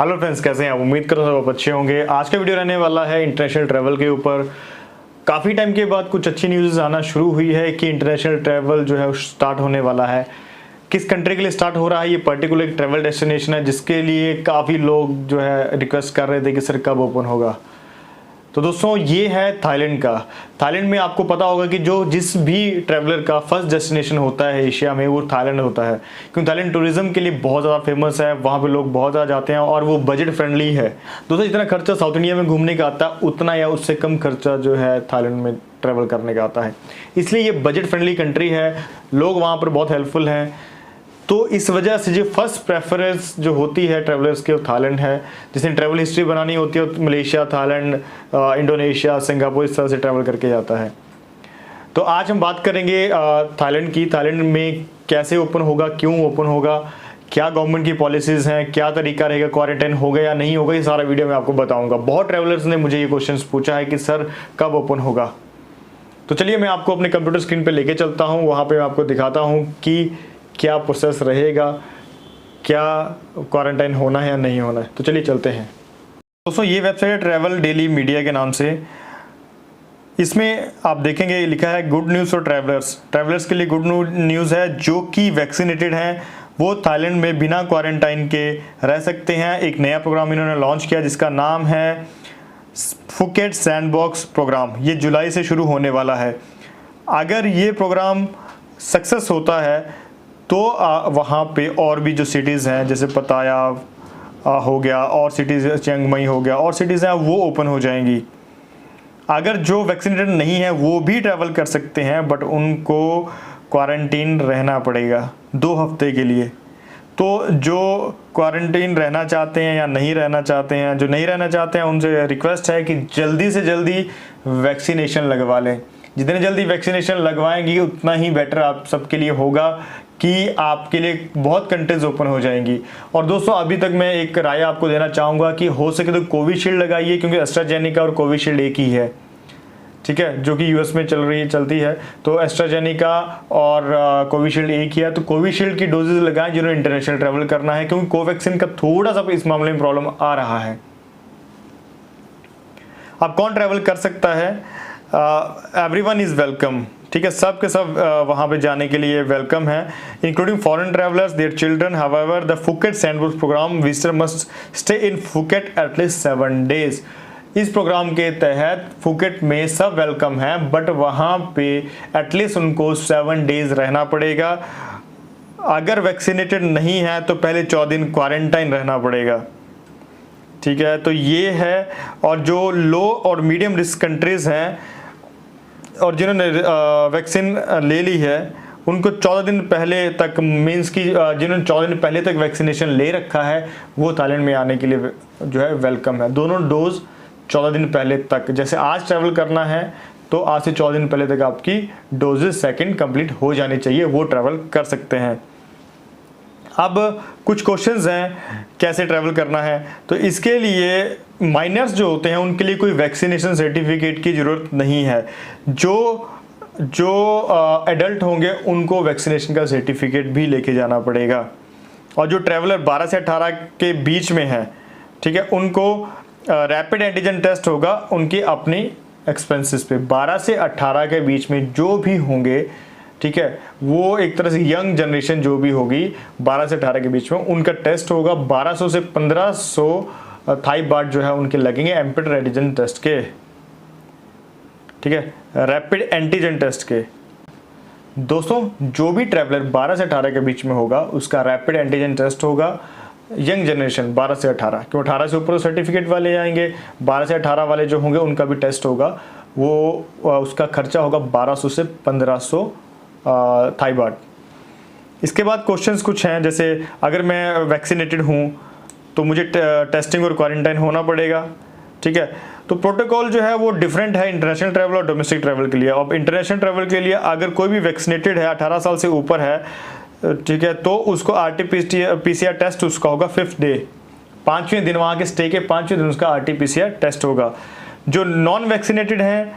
Hello friends, कैसे हैं आप? उम्मीद करो सब अच्छे होंगे। आज का वीडियो रहने वाला है इंटरनेशनल ट्रैवल के ऊपर। काफ़ी टाइम के बाद कुछ अच्छी न्यूज़ आना शुरू हुई है कि इंटरनेशनल ट्रैवल जो है स्टार्ट होने वाला है। किस कंट्री के लिए स्टार्ट हो रहा है, ये पर्टिकुलर एक ट्रैवल डेस्टिनेशन है जिसके लिए काफ़ी लोग जो है रिक्वेस्ट कर रहे थे कि सर कब ओपन होगा। तो दोस्तों ये है थाईलैंड का। थाईलैंड में आपको पता होगा कि जिस भी ट्रैवलर का फर्स्ट डेस्टिनेशन होता है एशिया में वो थाईलैंड होता है, क्योंकि थाईलैंड टूरिज्म के लिए बहुत ज़्यादा फेमस है। वहाँ पे लोग बहुत ज़्यादा जाते हैं और वो बजट फ्रेंडली है। दोस्तों जितना खर्चा साउथ इंडिया में घूमने का आता है उतना या उससे कम खर्चा जो है थाईलैंड में ट्रैवल करने का आता है, इसलिए ये बजट फ्रेंडली कंट्री है। लोग वहाँ पर बहुत हेल्पफुल हैं, तो इस वजह से जो फर्स्ट प्रेफरेंस जो होती है ट्रैवलर्स के वो थाईलैंड है। जिसने ट्रैवल हिस्ट्री बनानी होती है तो मलेशिया, थाईलैंड, इंडोनेशिया, सिंगापुर इस तरह से ट्रैवल करके जाता है। तो आज हम बात करेंगे थाईलैंड की। थाईलैंड में कैसे ओपन होगा, क्यों ओपन होगा, क्या गवर्नमेंट की पॉलिसीज़ हैं, क्या तरीका रहेगा, क्वारंटाइन होगा या नहीं होगा, ये सारा वीडियो में आपको बताऊँगा। बहुत ट्रैवलर्स ने मुझे ये क्वेश्चन पूछा है कि सर कब ओपन होगा। तो चलिए मैं आपको अपने कंप्यूटर स्क्रीन पर लेके चलता हूँ, वहाँ पर मैं आपको दिखाता हूँ कि क्या प्रोसेस रहेगा, क्या क्वारंटाइन होना है या नहीं होना है। तो चलिए चलते हैं। दोस्तों ये वेबसाइट है ट्रैवल डेली मीडिया के नाम से। इसमें आप देखेंगे लिखा है good news for travellers. Travellers के लिए गुड न्यूज़ है, जो कि वैक्सीनेटेड हैं वो थाईलैंड में बिना क्वारंटाइन के रह सकते हैं। एक नया प्रोग्राम इन्होंने लॉन्च किया जिसका नाम है फुकेट सैंडबॉक्स प्रोग्राम। ये जुलाई से शुरू होने वाला है। अगर ये प्रोग्राम सक्सेस होता है तो वहाँ पे और भी जो सिटीज़ हैं जैसे पताया हो गया और सिटीज़, चियांग माई हो गया और सिटीज़ हैं वो ओपन हो जाएंगी। अगर जो वैक्सीनेटेड नहीं है वो भी ट्रैवल कर सकते हैं, बट उनको क्वारंटीन रहना पड़ेगा 2 हफ्ते के लिए। तो जो क्वारंटीन रहना चाहते हैं या नहीं रहना चाहते हैं, जो नहीं रहना चाहते हैं उनसे रिक्वेस्ट है कि जल्दी से जल्दी वैक्सीनेशन लगवा लें। जितने जल्दी वैक्सीनेशन लगवाएंगी उतना ही बेटर आप सबके लिए होगा कि आपके लिए बहुत कंट्रीज ओपन हो जाएंगी। और दोस्तों अभी तक मैं एक राय आपको देना चाहूँगा कि हो सके तो कोविशील्ड लगाइए, क्योंकि एस्ट्राजेनेका और कोविशील्ड एक ही है, ठीक है, जो कि यूएस में चलती है। तो एस्ट्राजेनेका और कोविशील्ड एक ही है। तो कोविशील्ड की डोजेज लगाएं जिन्होंने इंटरनेशनल ट्रैवल करना है, क्योंकि कोवैक्सीन का थोड़ा सा इस मामले में प्रॉब्लम आ रहा है। अब कौन ट्रैवल कर सकता है? एवरीवन इज़ वेलकम, ठीक है, सब के सब वहाँ पे जाने के लिए वेलकम है, including foreign travellers, their children. However the Phuket sandbox programme visitor must stay in Phuket at least 7 days. इस प्रोग्राम के तहत फुकेट में सब वेलकम है, बट वहाँ पे एटलीस्ट उनको 7 डेज रहना पड़ेगा। अगर वैक्सीनेटेड नहीं है तो पहले 14 दिन क्वारंटाइन रहना पड़ेगा, ठीक है। तो ये है। और जो लो और मीडियम रिस्क कंट्रीज हैं और जिन्होंने वैक्सीन ले ली है उनको 14 दिन पहले तक, मीन्स कि जिन्होंने 14 दिन पहले तक वैक्सीनेशन ले रखा है वो थाईलैंड में आने के लिए जो है वेलकम है। दोनों डोज 14 दिन पहले तक, जैसे आज ट्रैवल करना है तो आज से 14 दिन पहले तक आपकी डोजेज सेकंड कंप्लीट हो जानी चाहिए, वो ट्रैवल कर सकते हैं। अब कुछ क्वेश्चंस हैं कैसे ट्रैवल करना है। तो इसके लिए माइनर्स जो होते हैं उनके लिए कोई वैक्सीनेशन सर्टिफिकेट की ज़रूरत नहीं है। जो एडल्ट होंगे उनको वैक्सीनेशन का सर्टिफिकेट भी लेके जाना पड़ेगा। और जो ट्रैवलर 12 से 18 के बीच में है, ठीक है, उनको रैपिड एंटीजन टेस्ट होगा उनकी अपनी एक्सपेंसेस पे। 12 से 18 के बीच में जो भी होंगे, ठीक है, वो एक तरह से यंग जनरेशन जो भी होगी 12 से 18 के बीच में, उनका टेस्ट होगा 1200 से 1500 थाई बाट जो है उनके लगेंगे रैपिड एंटीजन टेस्ट के, ठीक है, रैपिड एंटीजन टेस्ट के। दोस्तों जो भी ट्रैवलर 12 से 18 के बीच में होगा उसका रैपिड एंटीजन टेस्ट होगा। यंग जनरेशन 12 से 18, क्यों 18 से ऊपर सर्टिफिकेट वाले आएंगे, 12 से 18 वाले जो होंगे उनका भी टेस्ट होगा। वो उसका खर्चा होगा 1200 से 1500 थाई बाट। इसके बाद क्वेश्चंस कुछ हैं, जैसे अगर मैं वैक्सीनेटेड हूँ तो मुझे टेस्टिंग और क्वारंटाइन होना पड़ेगा, ठीक है। तो प्रोटोकॉल जो है वो डिफरेंट है इंटरनेशनल ट्रैवल और डोमेस्टिक ट्रैवल के लिए। अब इंटरनेशनल ट्रैवल के लिए अगर कोई भी वैक्सीनेटेड है, 18 साल से ऊपर है, ठीक है, तो उसको RT-PCR टेस्ट उसका होगा 5th डे, 5वें दिन, वहाँ के स्टे के 5वें दिन उसका RT-PCR टेस्ट होगा। जो नॉन वैक्सीनेटेड हैं,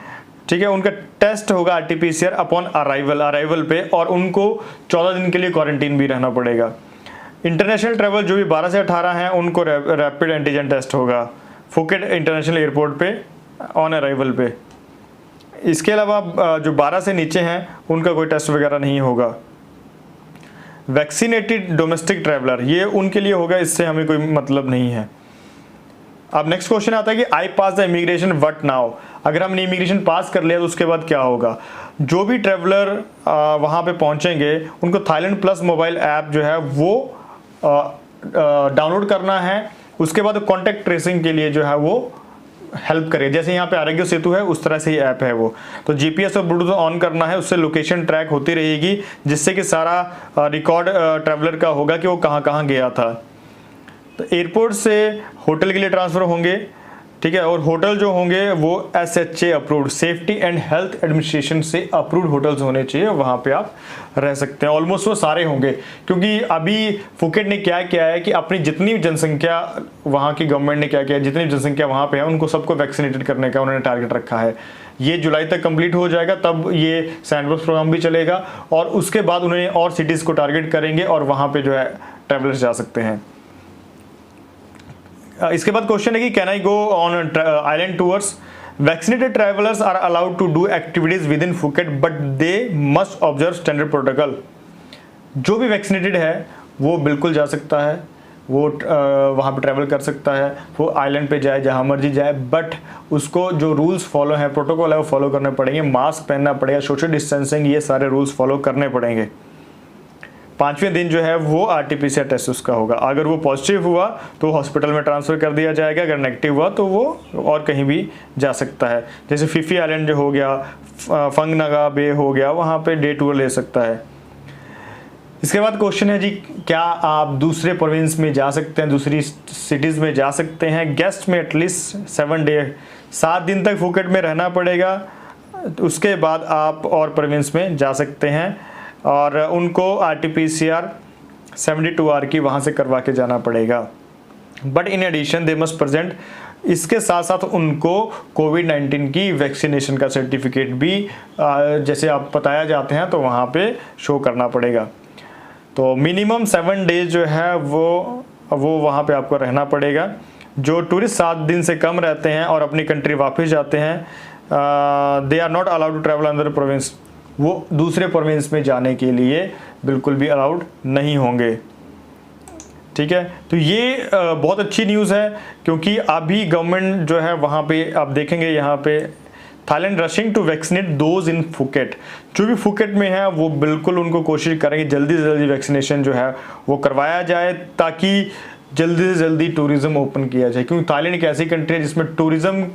ठीक है, उनका टेस्ट होगा RT-PCR अपॉन अराइवल पे, और उनको 14 दिन के लिए क्वारंटीन भी रहना पड़ेगा। इंटरनेशनल ट्रैवल जो भी 12 से 18 हैं उनको रैपिड एंटीजन टेस्ट होगा फुकेट इंटरनेशनल एयरपोर्ट पे ऑन अराइवल पे। इसके अलावा जो 12 से नीचे हैं उनका कोई टेस्ट वगैरह नहीं होगा। वैक्सीनेटेड डोमेस्टिक ट्रैवलर ये उनके लिए होगा, इससे हमें कोई मतलब नहीं है। अब नेक्स्ट क्वेश्चन आता है कि आई पास द इमिग्रेशन व्हाट नाउ। अगर हमने इमिग्रेशन पास कर लिया तो उसके बाद क्या होगा। जो भी ट्रैवलर वहाँ पे पहुँचेंगे उनको थाईलैंड प्लस मोबाइल ऐप जो है वो डाउनलोड करना है। उसके बाद कॉन्टैक्ट ट्रेसिंग के लिए जो है वो हेल्प करे, जैसे यहाँ पे आरोग्य सेतु है उस तरह से ही ऐप है वो। तो जीपीएस और ब्लूटूथ ऑन करना है, उससे लोकेशन ट्रैक होती रहेगी जिससे कि सारा रिकॉर्ड ट्रैवलर का होगा कि वो कहाँ कहाँ गया था। तो एयरपोर्ट से होटल के लिए ट्रांसफ़र होंगे, ठीक है, और होटल जो होंगे वो SHA approved, safety and health administration से अप्रूव्ड होटल्स होने चाहिए, वहाँ पे आप रह सकते हैं। ऑलमोस्ट वो सारे होंगे, क्योंकि अभी फुकेट ने क्या किया है कि अपनी जितनी जनसंख्या वहाँ की गवर्नमेंट ने क्या किया है, जितनी जनसंख्या वहाँ पे है उनको सबको वैक्सीनेटेड करने का उन्होंने टारगेट रखा है। ये जुलाई तक कंप्लीट हो जाएगा, तब ये सैंडबॉक्स प्रोग्राम भी चलेगा और उसके बाद उन्होंने और सिटीज़ को टारगेट करेंगे और वहाँ पर जो है ट्रैवलर्स जा सकते हैं। इसके बाद क्वेश्चन है कि can I go on island tours. Vaccinated travellers are allowed to do activities within Phuket but they must observe standard protocol. जो भी वैक्सीनेटेड है वो बिल्कुल जा सकता है, वो वहाँ पे ट्रैवल कर सकता है, वो आइलैंड पे जाए जहाँ मर्जी जाए, बट उसको जो रूल्स फॉलो हैं, प्रोटोकॉल है वो फॉलो करने पड़ेंगे। मास्क पहनना पड़ेगा, सोशल डिस्टेंसिंग, ये सारे रूल्स फॉलो करने पड़ेंगे। 5वें दिन जो है वो RT-PCR टेस्ट उसका होगा। अगर वो पॉजिटिव हुआ तो हॉस्पिटल में ट्रांसफ़र कर दिया जाएगा, अगर नेगेटिव हुआ तो वो और कहीं भी जा सकता है। जैसे फिफी आइलैंड जो हो गया, फंगनगा बे हो गया, वहाँ पे डे टूर ले सकता है। इसके बाद क्वेश्चन है जी, क्या आप दूसरे प्रोविंस में जा सकते हैं, दूसरी सिटीज़ में जा सकते हैं। गेस्ट में एटलीस्ट 7 डे 7 दिन तक फुकेट में रहना पड़ेगा, उसके बाद आप और प्रोविंस में जा सकते हैं और उनको RT-PCR 72 आवर की वहाँ से करवा के जाना पड़ेगा। But in addition they must present, इसके साथ साथ उनको कोविड-19 की वैक्सीनेशन का सर्टिफिकेट भी जैसे आप बताया जाते हैं तो वहाँ पे शो करना पड़ेगा। तो मिनिमम 7 डेज जो है वो वहाँ पे आपको रहना पड़ेगा। जो टूरिस्ट 7 दिन से कम रहते हैं और अपनी कंट्री वापस जाते हैं, they are not allowed to travel another province, वो दूसरे प्रोविंस में जाने के लिए बिल्कुल भी अलाउड नहीं होंगे। ठीक है, तो ये बहुत अच्छी न्यूज़ है, क्योंकि अभी गवर्नमेंट जो है वहाँ पे आप देखेंगे यहाँ पे Thailand rushing to vaccinate those in Phuket. जो भी फुकेट में है वो बिल्कुल उनको कोशिश करेंगे जल्दी से जल्दी वैक्सीनेशन जो है वो करवाया जाए, ताकि जल्दी से जल्दी टूरिज़्म ओपन किया जाए। क्योंकि थाईलैंड एक ऐसी कंट्री है जिसमें टूरिज़्म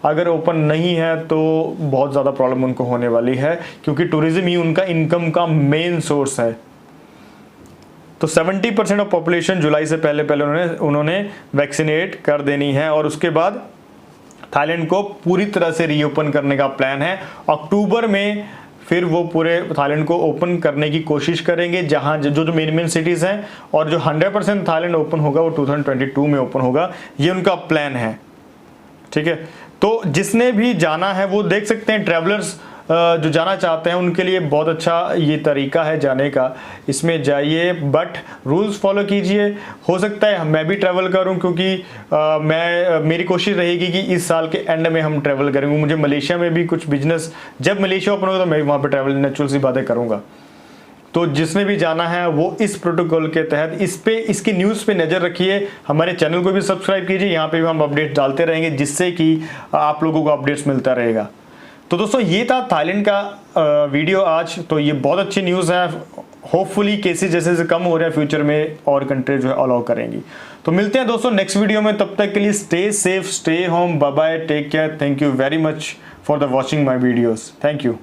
अगर ओपन नहीं है तो बहुत ज़्यादा प्रॉब्लम उनको होने वाली है, क्योंकि टूरिज़्म ही उनका इनकम का मेन सोर्स है। तो 70% ऑफ पॉपुलेशन जुलाई से पहले उन्होंने वैक्सीनेट कर देनी है और उसके बाद थाईलैंड को पूरी तरह से रीओपन करने का प्लान है। अक्टूबर में फिर वो पूरे थाईलैंड को ओपन करने की कोशिश करेंगे, जहां जो मेन सिटीज़ हैं, और जो 100% थाईलैंड ओपन होगा वो 2022 में ओपन होगा। ये उनका प्लान है। ठीक है, तो जिसने भी जाना है वो देख सकते हैं, ट्रैवलर्स जो जाना चाहते हैं उनके लिए बहुत अच्छा ये तरीका है जाने का। इसमें जाइए बट रूल्स फॉलो कीजिए। हो सकता है मैं भी ट्रैवल करूं, क्योंकि मेरी कोशिश रहेगी कि इस साल के एंड में हम ट्रैवल करेंगे। मुझे मलेशिया में भी कुछ बिजनेस, जब मलेशिया ओपन होगा तो मैं भी वहाँ पर ट्रैवल नेचुरल सी बातें करूँगा। तो जिसने भी जाना है वो इस प्रोटोकॉल के तहत इसकी न्यूज़ पे नज़र रखिए। हमारे चैनल को भी सब्सक्राइब कीजिए, यहाँ पे भी हम अपडेट डालते रहेंगे, जिससे कि आप लोगों को अपडेट्स मिलता रहेगा। तो दोस्तों ये था थाईलैंड का वीडियो आज। तो ये बहुत अच्छी न्यूज़ है। होपफुली केसेस जैसे जैसे कम हो रहे हैं, फ्यूचर में और कंट्री जो है अलाउ करेंगी। तो मिलते हैं दोस्तों नेक्स्ट वीडियो में, तब तक के लिए stay safe, stay home, bye bye, take care. Thank you very much for the watching my videos. Thank you.